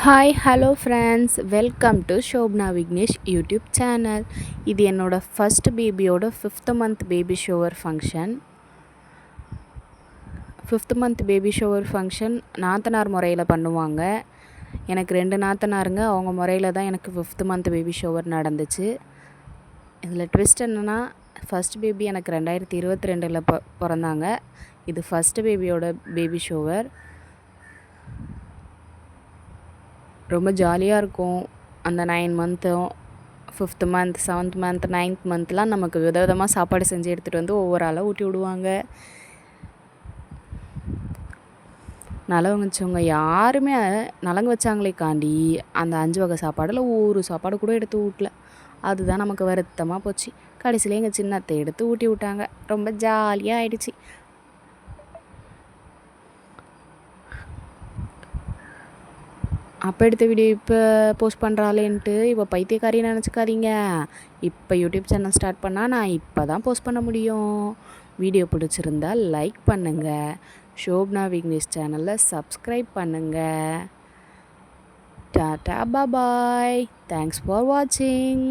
Hi hello friends, welcome to Shobna Vignesh YouTube channel. இது என்னோடய first பேபியோட 5th month baby shower function. 5th month baby shower function நாத்தனார் முறையில் பண்ணுவாங்க. எனக்கு 2 நாத்தனாருங்க. அவங்க முறையில் தான் எனக்கு 5th மந்த் பேபி ஷோவர் நடந்துச்சு. இதில் ட்விஸ்ட் என்னென்னா, ஃபஸ்ட் பேபி எனக்கு 2022 பிறந்தாங்க. இது ஃபஸ்ட்டு பேபியோட பேபி ஷோவர். ரொம்ப ஜாலியாக இருக்கும். அந்த 9 மந்த்தும் 5th month, 7th month, 9th மந்த்லாம் நமக்கு விதவிதமாக சாப்பாடு செஞ்சு எடுத்துகிட்டு வந்து ஒவ்வொரு ஆளாக ஊட்டி விடுவாங்க. நலங்கு வச்சவங்க யாருமே நலங்கு வச்சாங்களே காண்டி அந்த 5 வகை சாப்பாடில் ஒரு சாப்பாடு கூட எடுத்து ஊட்டல. அதுதான் நமக்கு வருத்தமாக போச்சு. கடைசியில் எங்கள் சின்னத்தை எடுத்து ஊட்டி விட்டாங்க. ரொம்ப ஜாலியாக ஆயிடுச்சு. அப்போ எடுத்த வீடியோ இப்போ போஸ்ட் பண்ணுறாளேன்ட்டு இப்போ பைத்தியக்காரின்னு நினச்சிக்காதீங்க. இப்போ யூடியூப் சேனல் ஸ்டார்ட் பண்ணால் நான் இப்போ தான் போஸ்ட் பண்ண முடியும். வீடியோ பிடிச்சிருந்தா லைக் பண்ணுங்கள். ஷோப்னா விக்னேஷ் சேனலில் சப்ஸ்கிரைப் பண்ணுங்கள். டாடா பாய். தேங்க்ஸ் ஃபார் வாட்சிங்.